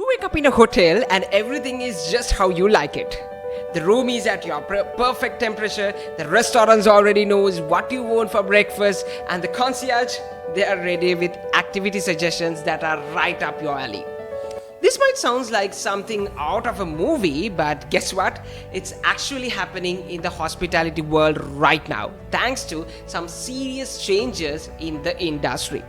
wake up in a hotel and everything is just how you like it. The room is at your perfect temperature, the restaurant already knows what you want for breakfast, and the concierge, they are ready with activity suggestions that are right up your alley. This might sound like something out of a movie, but guess what? It's actually happening in the hospitality world right now, thanks to some serious changes in the industry.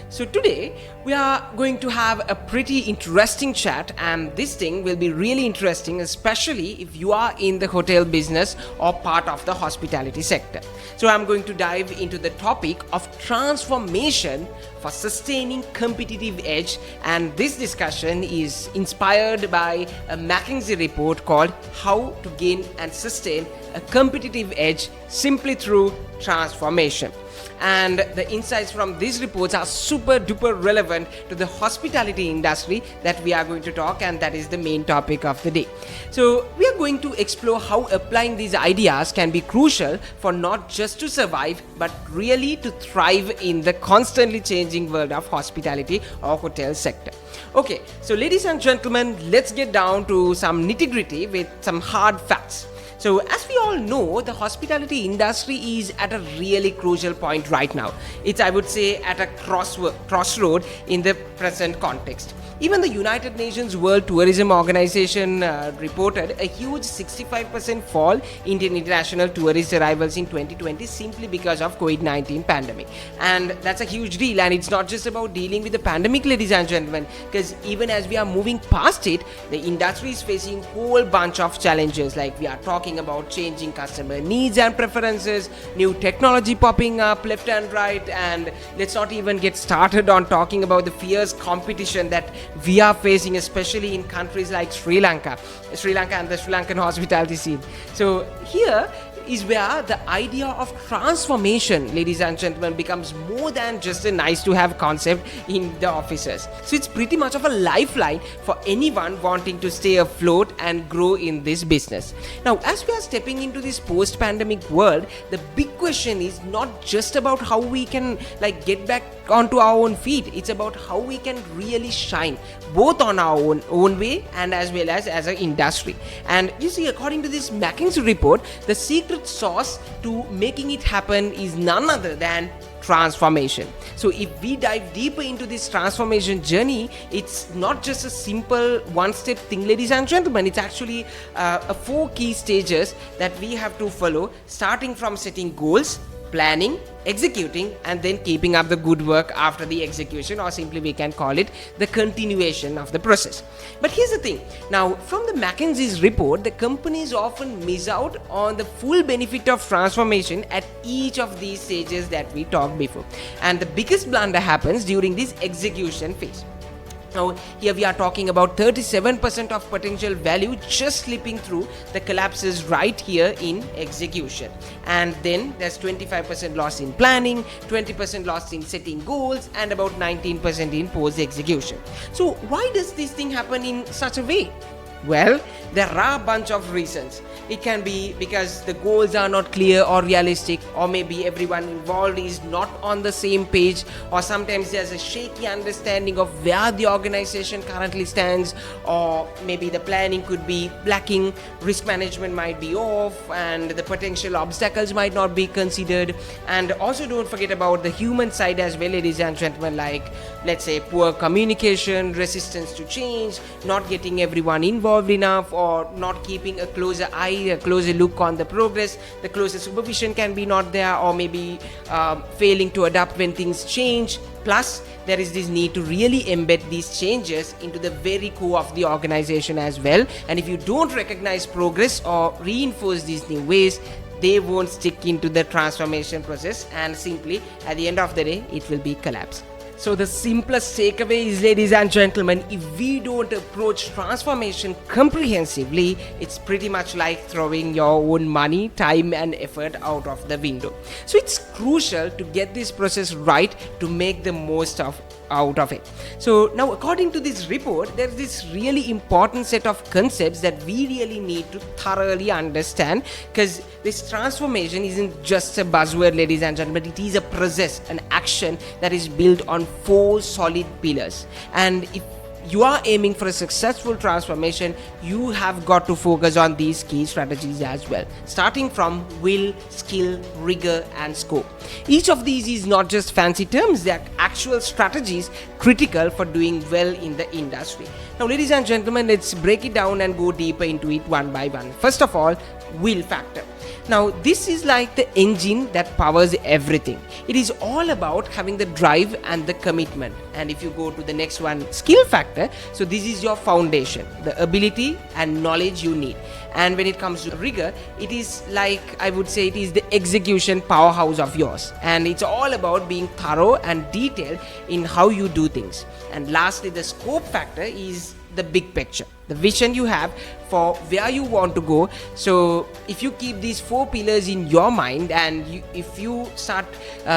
So today we are going to have a pretty interesting chat, and this thing will be really interesting, especially if you are in the hotel business or part of the hospitality sector. So I'm going to dive into the topic of transformation for sustaining competitive edge, and this discussion is inspired by a McKinsey report called How to Gain and Sustain a Competitive Edge Simply Through Transformation. And the insights from these reports are super duper relevant to the hospitality industry that we are going to talk, and that is the main topic of the day. So we are going to explore how applying these ideas can be crucial for not just to survive but really to thrive in the constantly changing world of hospitality or hotel sector. Okay, so ladies and gentlemen, let's get down to some nitty-gritty with some hard facts. So as we all know, the hospitality industry is at a really crucial point right now. It's, I would say, at a crossroad in the present context. Even the United Nations World Tourism Organization reported a huge 65% fall in international tourist arrivals in 2020 simply because of COVID-19 pandemic. And that's a huge deal, and it's not just about dealing with the pandemic, ladies and gentlemen, because even as we are moving past it, the industry is facing a whole bunch of challenges, like we are talking about changing customer needs and preferences, new technology popping up left and right, and let's not even get started on talking about the fierce competition that we are facing, especially in countries like Sri Lanka and the Sri Lankan hospitality scene. So here is where the idea of transformation, ladies and gentlemen, becomes more than just a nice to have concept in the offices. So it's pretty much of a lifeline for anyone wanting to stay afloat and grow in this business. Now, as we are stepping into this post-pandemic world, the big question is not just about how we can get back onto our own feet. It's about how we can really shine both on our own way and as well as an industry. And you see, according to this McKinsey report, the secret sauce to making it happen is none other than transformation. So if we dive deeper into this transformation journey, it's not just a simple one-step thing, ladies and gentlemen. It's actually a 4 key stages that we have to follow, starting from setting goals, planning, executing, and then keeping up the good work after the execution, or simply we can call it the continuation of the process. But here's the thing. Now, from the McKinsey's report, the companies often miss out on the full benefit of transformation at each of these stages that we talked before. And the biggest blunder happens during this execution phase. Now, here we are talking about 37% of potential value just slipping through the collapses right here in execution. And then there's 25% loss in planning, 20% loss in setting goals, and about 19% in post-execution. So why does this thing happen in such a way? Well, there are a bunch of reasons. It can be because the goals are not clear or realistic, or maybe everyone involved is not on the same page, or sometimes there's a shaky understanding of where the organization currently stands, or maybe the planning could be lacking, risk management might be off, and the potential obstacles might not be considered. And also don't forget about the human side as well, ladies and gentlemen, like let's say poor communication, resistance to change, not getting everyone involved enough, or not keeping a closer eye, a closer look on the progress. The closer supervision can be not there, or maybe failing to adapt when things change. Plus, there is this need to really embed these changes into the very core of the organization as well. And if you don't recognize progress or reinforce these new ways, they won't stick into the transformation process, and simply at the end of the day, it will be collapse. So the simplest takeaway is, ladies and gentlemen, if we don't approach transformation comprehensively, it's pretty much like throwing your own money, time and effort out of the window. So it's crucial to get this process right to make the most out of it. So now, according to this report, there's this really important set of concepts that we really need to thoroughly understand, because this transformation isn't just a buzzword, ladies and gentlemen. It is a process, an action that is built on 4 solid pillars. And if you are aiming for a successful transformation, you have got to focus on these key strategies as well, starting from will, skill, rigor, and scope. Each of these is not just fancy terms, they are actual strategies critical for doing well in the industry. Now, ladies and gentlemen, let's break it down and go deeper into it one by one. First of all, will factor. Now, this is like the engine that powers everything. It is all about having the drive and the commitment. And if you go to the next one, skill factor, so this is your foundation, the ability and knowledge you need. And when it comes to rigor, it is like, I would say, it is the execution powerhouse of yours. And it's all about being thorough and detailed in how you do things. And lastly, the scope factor is the big picture, the vision you have for where you want to go. So if you keep these 4 pillars in your mind, and if you start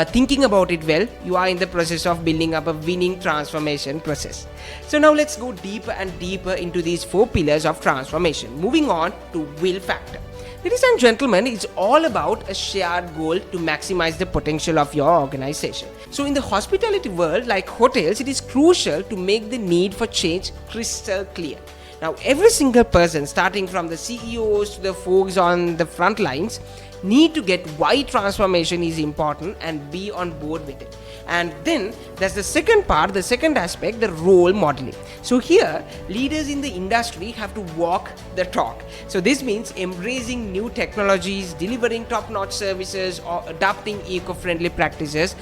thinking about it well, you are in the process of building up a winning transformation process. So now let's go deeper and deeper into these 4 pillars of transformation. Moving on to will factor. Ladies and gentlemen, it's all about a shared goal to maximize the potential of your organization. So in the hospitality world, like hotels, it is crucial to make the need for change crystal clear. Now, every single person, starting from the CEOs to the folks on the front lines, need to get why transformation is important and be on board with it. And then there's the second part, the second aspect, the role modeling. So here, leaders in the industry have to walk the talk. So this means embracing new technologies, delivering top-notch services, or adopting eco-friendly practices,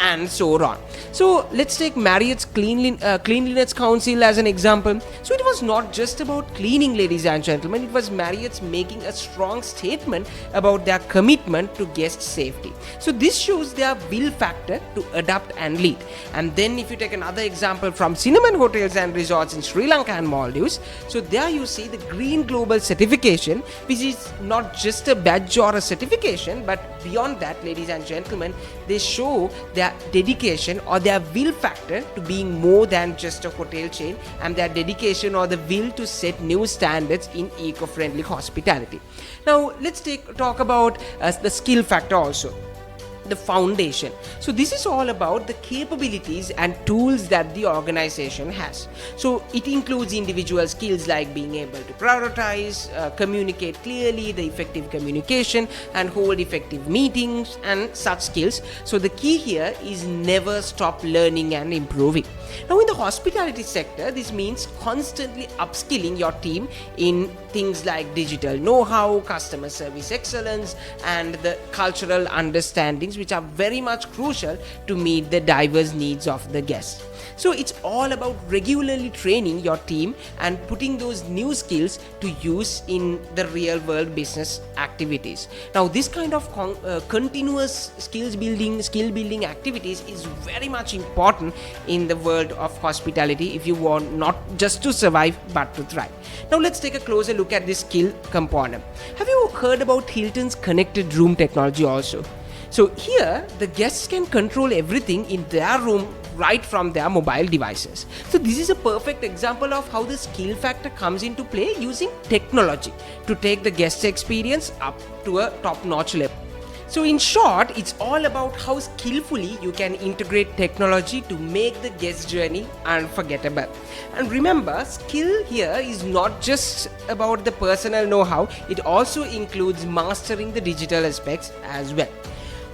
and so on. So let's take Marriott's Cleanliness Council as an example. So it was not just about cleaning, ladies and gentlemen. It was Marriott's making a strong statement about their commitment to guest safety. So this shows their will factor to adapt and lead. And then if you take another example from Cinnamon Hotels and Resorts in Sri Lanka and Maldives, so there you see the Green Global certification, which is not just a badge or a certification, but beyond that, ladies and gentlemen, they show their dedication or their will factor to being more than just a hotel chain, and their dedication or the will to set new standards in eco-friendly hospitality. Now let's talk about the skill factor also, the foundation. So this is all about the capabilities and tools that the organization has. So it includes individual skills like being able to prioritize, communicate clearly, the effective communication, and hold effective meetings and such skills. So the key here is never stop learning and improving. Now in the hospitality sector, this means constantly upskilling your team in things like digital know-how, customer service excellence, and the cultural understandings, which are very much crucial to meet the diverse needs of the guests. So it's all about regularly training your team and putting those new skills to use in the real world business activities. Now this kind of continuous skill building activities is very much important in the world of hospitality if you want not just to survive but to thrive. Now let's take a closer look at this skill component. Have you heard about Hilton's connected room technology also? So here the guests can control everything in their room right from their mobile devices. So this is a perfect example of how the skill factor comes into play using technology to take the guest experience up to a top-notch level. So in short, it's all about how skillfully you can integrate technology to make the guest journey unforgettable. And remember, skill here is not just about the personal know-how, it also includes mastering the digital aspects as well.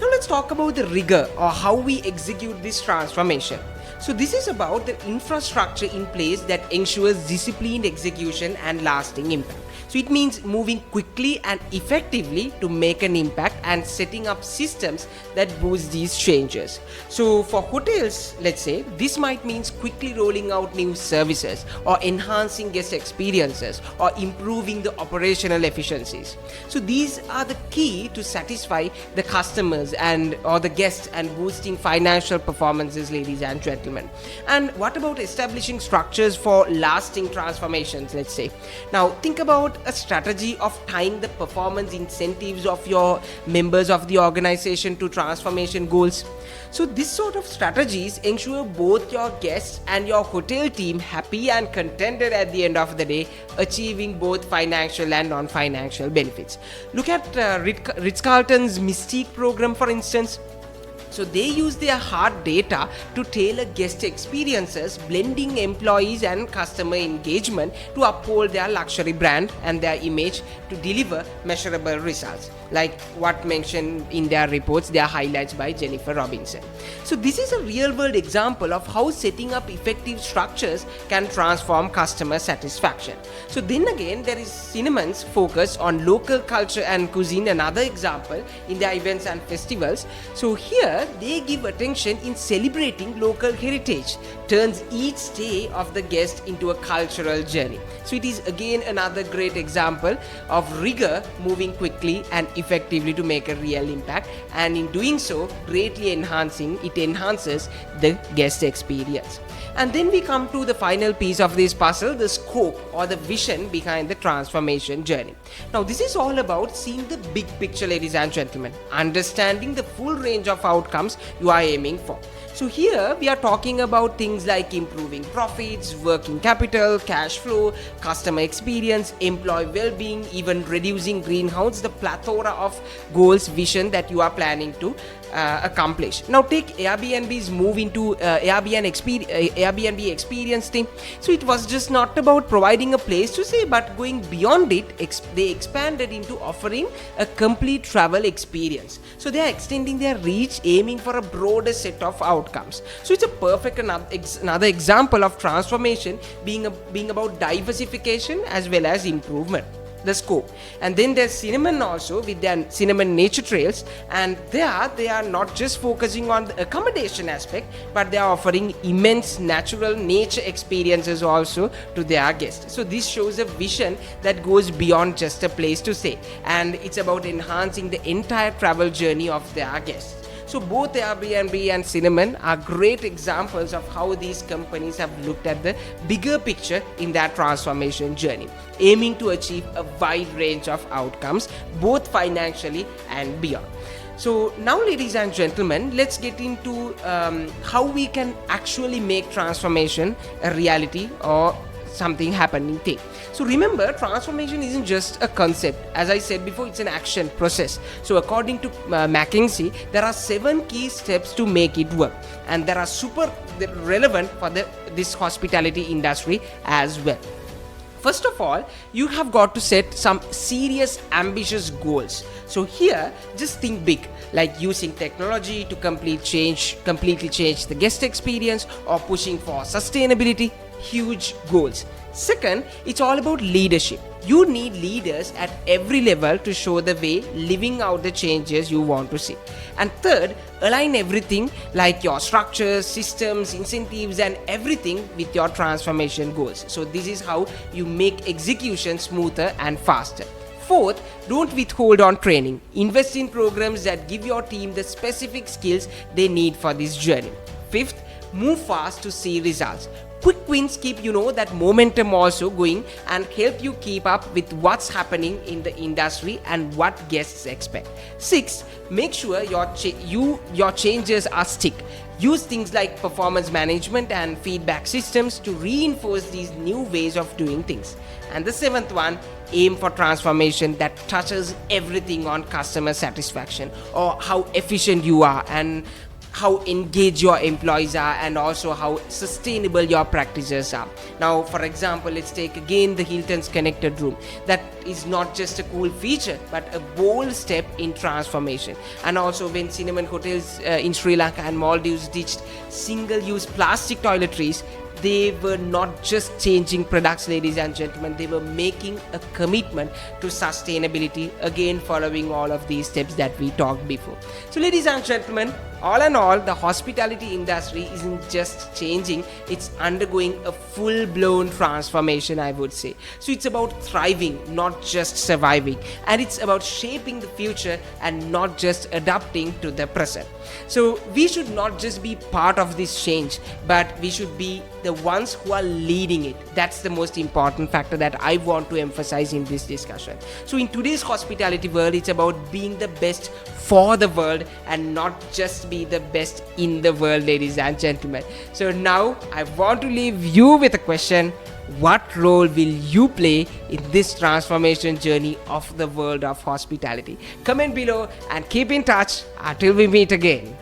Now let's talk about the rigor or how we execute this transformation. So this is about the infrastructure in place that ensures disciplined execution and lasting impact. So it means moving quickly and effectively to make an impact and setting up systems that boost these changes. So for hotels, let's say, this might mean quickly rolling out new services or enhancing guest experiences or improving the operational efficiencies. So these are the key to satisfy the customers and or the guests and boosting financial performances, ladies and gentlemen. And what about establishing structures for lasting transformations, let's say? Now think about a strategy of tying the performance incentives of your members of the organization to transformation goals. So this sort of strategies ensure both your guests and your hotel team happy and contented at the end of the day, achieving both financial and non-financial benefits. Look at Ritz-Carlton's Mystique program, for instance. So they use their hard data to tailor guest experiences, blending employees and customer engagement to uphold their luxury brand and their image to deliver measurable results, like what mentioned in their reports, their highlights by Jennifer Robinson. So this is a real world example of how setting up effective structures can transform customer satisfaction. So then again, there is Cinnamon's focus on local culture and cuisine, another example in their events and festivals. So here they give attention in celebrating local heritage, turns each stay of the guest into a cultural journey. So it is again another great example of rigor, moving quickly and effectively to make a real impact, and in doing so greatly enhances the guest experience. And then we come to the final piece of this puzzle, the scope or the vision behind the transformation journey. Now this is all about seeing the big picture, ladies and gentlemen, understanding the full range of outcomes you are aiming for. So here we are talking about things like improving profits, working capital, cash flow, customer experience, employee well-being, even reducing greenhouse, the plethora of goals, vision that you are planning to accomplish. Now take Airbnb's move into Airbnb experience team. So it was just not about providing a place to stay, but going beyond it, they expanded into offering a complete travel experience. So they are extending their reach, aiming for a broader set of outcomes. So it's a perfect another example of transformation being about diversification as well as improvement, the scope. And then there's Cinnamon also with their Cinnamon Nature Trails, and there they are not just focusing on the accommodation aspect, but they are offering immense natural nature experiences also to their guests. So this shows a vision that goes beyond just a place to stay, and it's about enhancing the entire travel journey of their guests. So both Airbnb and Cinnamon are great examples of how these companies have looked at the bigger picture in their transformation journey, aiming to achieve a wide range of outcomes, both financially and beyond. So now, ladies and gentlemen, let's get into how we can actually make transformation a reality or something happening thing. So remember, transformation isn't just a concept. As I said before, it's an action process. So according to McKinsey, there are 7 key steps to make it work, and they are super relevant for this hospitality industry as well. First of all, you have got to set some serious ambitious goals. So here, just think big, like using technology to completely change the guest experience, or pushing for sustainability. Huge goals. Second, it's all about leadership. You need leaders at every level to show the way, living out the changes you want to see. And third, align everything like your structures, systems, incentives, and everything with your transformation goals. So this is how you make execution smoother and faster. Fourth, don't withhold on training. Invest in programs that give your team the specific skills they need for this journey. Fifth, move fast to see results. Quick wins keep that momentum also going and help you keep up with what's happening in the industry and what guests expect. Sixth, make sure your changes are stick. Use things like performance management and feedback systems to reinforce these new ways of doing things. And the seventh one, aim for transformation that touches everything on customer satisfaction, or how efficient you are, and how engaged your employees are, and also how sustainable your practices are. Now, for example, let's take again the Hilton's connected room. That is not just a cool feature, but a bold step in transformation. And also when Cinnamon hotels in Sri Lanka and Maldives ditched single-use plastic toiletries, they were not just changing products, ladies and gentlemen, they were making a commitment to sustainability, again following all of these steps that we talked before. So ladies and gentlemen, all in all, the hospitality industry isn't just changing, it's undergoing a full-blown transformation, I would say. So it's about thriving, not just surviving, and it's about shaping the future and not just adapting to the present. So we should not just be part of this change, but we should be the ones who are leading it. That's the most important factor that I want to emphasize in this discussion. So in today's hospitality world, it's about being the best for the world and not just be the best in the world, ladies and gentlemen. So now I want to leave you with a question. What role will you play in this transformation journey of the world of hospitality? Comment below and keep in touch until we meet again.